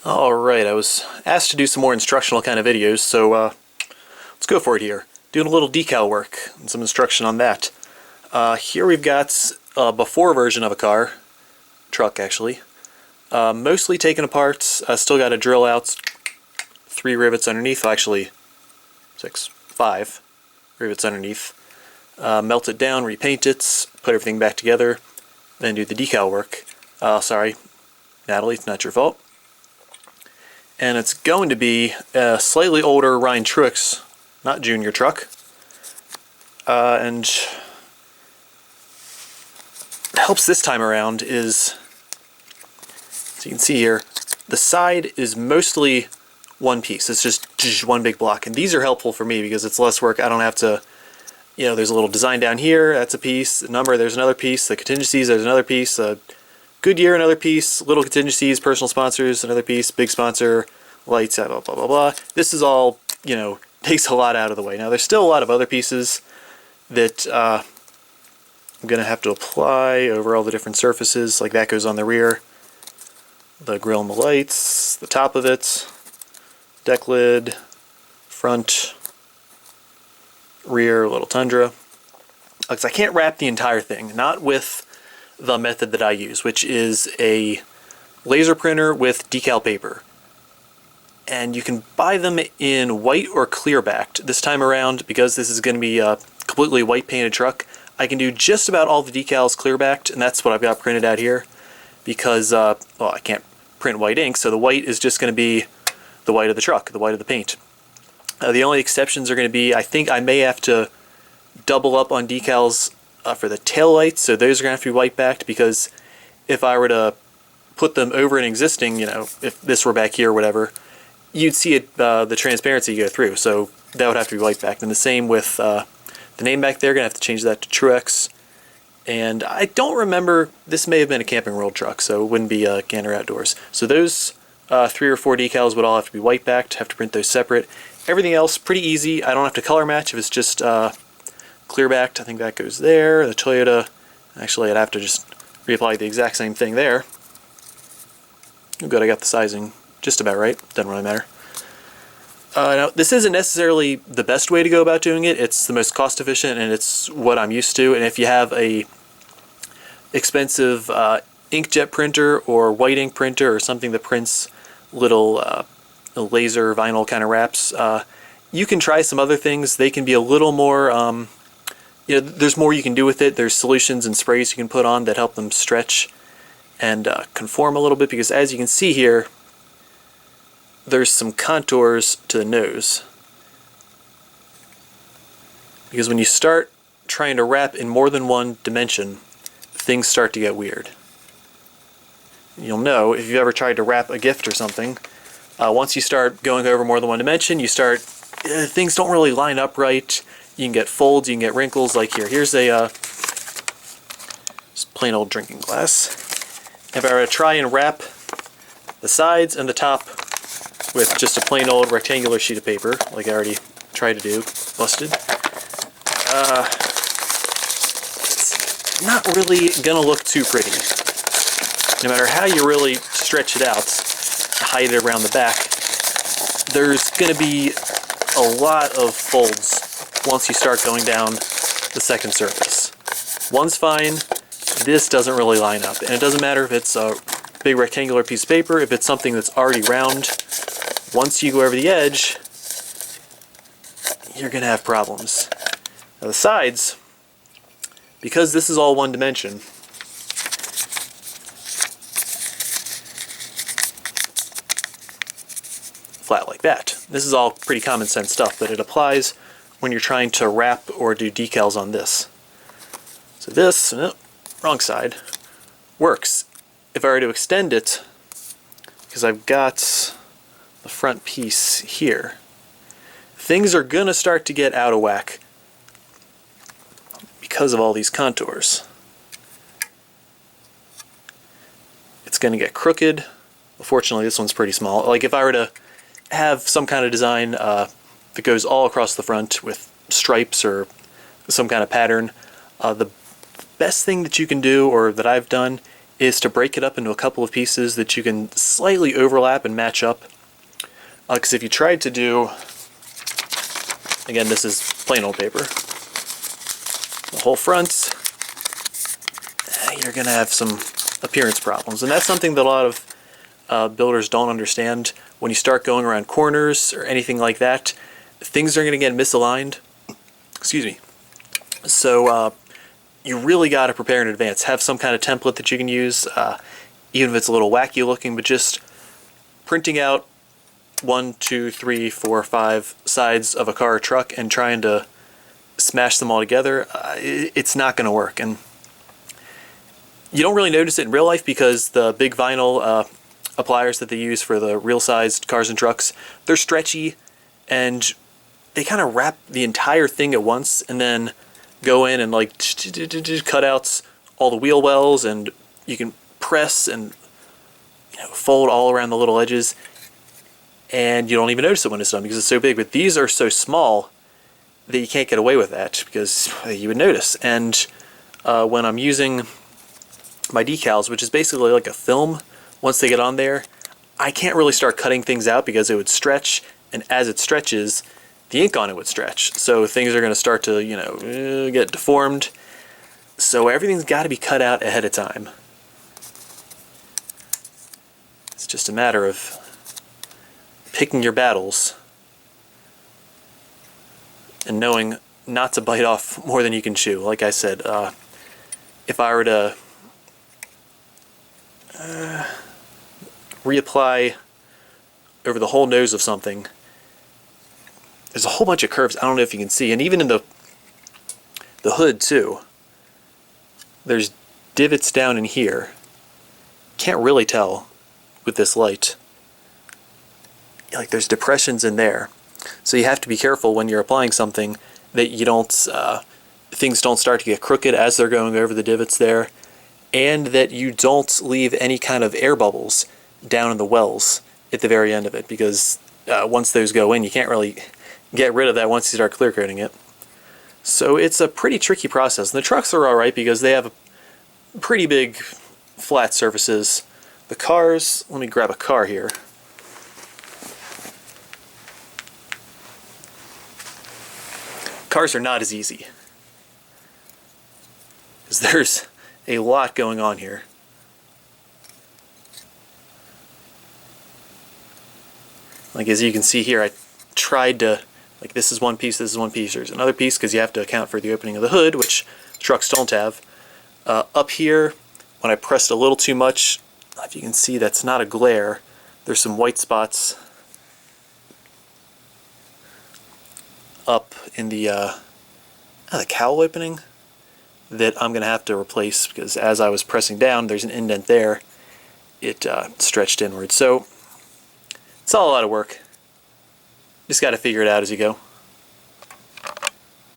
Alright, I was asked to do some more instructional kind of videos, so let's go for it here. Doing a little decal work and some instruction on that. Here we've got a before version of a car, truck actually, mostly taken apart. Still got to drill out 3 rivets underneath, actually 5 rivets underneath. Melt it down, repaint it, put everything back together, then do the decal work. Sorry, Natalie, it's not your fault. And it's going to be a slightly older Ryan Truex, not Junior truck. And what helps this time around is, as you can see here, the side is mostly one piece. It's just one big block. And these are helpful for me because it's less work. I don't have to, there's a little design down here, that's a piece, the number, there's another piece, the contingencies, there's another piece, Goodyear, another piece, little contingencies, personal sponsors, another piece, big sponsor, lights, blah, blah, blah, blah. This is all, takes a lot out of the way. Now, there's still a lot of other pieces that I'm going to have to apply over all the different surfaces. Like that goes on the rear, the grill and the lights, the top of it, deck lid, front, rear, little Tundra. Because I can't wrap the entire thing, not with the method that I use, which is a laser printer with decal paper. And you can buy them in white or clear backed. This time around, because this is going to be a completely white painted truck, I can do just about all the decals clear backed, and that's what I've got printed out here. Because, well, I can't print white ink, so the white is just going to be the white of the truck, the white of the paint. The only exceptions are going to be, I think I may have to double up on decals for the tail lights, so those are going to have to be white backed, because if I were to put them over an existing, if this were back here or whatever, you'd see it, the transparency go through, so that would have to be white backed. And the same with the name back there, going to have to change that to Truex. And I don't remember, this may have been a Camping World truck, so it wouldn't be Gander Outdoors. So those 3 or 4 decals would all have to be white backed, have to print those separate. Everything else, pretty easy. I don't have to color match if it's just clear backed. I think that goes there. The Toyota, actually I'd have to just reapply the exact same thing there. Oh, good, I got the sizing just about right. Doesn't really matter. Now, this isn't necessarily the best way to go about doing it. It's the most cost efficient, and it's what I'm used to. And if you have a expensive inkjet printer or white ink printer or something that prints little laser vinyl kind of wraps, you can try some other things. They can be a little more, there's more you can do with it. There's solutions and sprays you can put on that help them stretch and conform a little bit, because as you can see here, there's some contours to the nose. Because when you start trying to wrap in more than one dimension, things start to get weird. You'll know if you've ever tried to wrap a gift or something, once you start going over more than one dimension, you start, things don't really line up right. You can get folds, you can get wrinkles, like here. Here's a just plain old drinking glass. If I were to try and wrap the sides and the top with just a plain old rectangular sheet of paper, like I already tried to do, busted, it's not really gonna look too pretty. No matter how you really stretch it out, hide it around the back, there's gonna be a lot of folds once you start going down the second surface. One's fine, this doesn't really line up. And it doesn't matter if it's a big rectangular piece of paper, if it's something that's already round, once you go over the edge, you're gonna have problems. Now the sides, because this is all one dimension, flat like that. This is all pretty common sense stuff, but it applies when you're trying to wrap or do decals on this. So this, wrong side, works. If I were to extend it, because I've got the front piece here, things are gonna start to get out of whack because of all these contours. It's gonna get crooked. Fortunately, this one's pretty small. Like if I were to have some kind of design that goes all across the front with stripes or some kind of pattern, the best thing that you can do, or that I've done, is to break it up into a couple of pieces that you can slightly overlap and match up. Because if you tried to do, again, this is plain old paper, the whole front, you're going to have some appearance problems. And that's something that a lot of builders don't understand. When you start going around corners or anything like that, things are going to get misaligned. Excuse me. So you really got to prepare in advance. Have some kind of template that you can use, even if it's a little wacky looking, but just printing out 1, 2, 3, 4, 5 sides of a car or truck and trying to smash them all together, it's not going to work. And you don't really notice it in real life because the big vinyl appliers that they use for the real-sized cars and trucks, they're stretchy and they kind of wrap the entire thing at once and then go in and like cut out all the wheel wells, and you can press and fold all around the little edges, and you don't even notice it when it's done because it's so big. But these are so small that you can't get away with that because you would notice. And when I'm using my decals, which is basically like a film, once they get on there, I can't really start cutting things out because it would stretch, and as it stretches, the ink on it would stretch. So things are going to start to, get deformed. So everything's got to be cut out ahead of time. It's just a matter of picking your battles and knowing not to bite off more than you can chew. Like I said, if I were to reapply over the whole nose of something, there's a whole bunch of curves. I don't know if you can see, and even in the hood too, there's divots down in here. Can't really tell with this light. Like there's depressions in there, so you have to be careful when you're applying something that you don't things don't start to get crooked as they're going over the divots there, and that you don't leave any kind of air bubbles down in the wells at the very end of it, because once those go in, you can't really get rid of that once you start clear coating it. So it's a pretty tricky process. And the trucks are alright because they have pretty big flat surfaces. The cars, let me grab a car here. Cars are not as easy, because there's a lot going on here. Like as you can see here, I tried to, like this is one piece, there's another piece because you have to account for the opening of the hood, which trucks don't have. Up here, when I pressed a little too much, if you can see, that's not a glare. There's some white spots up in the cowl opening that I'm going to have to replace, because as I was pressing down, there's an indent there. It stretched inward. So it's all a lot of work. Just got to figure it out as you go.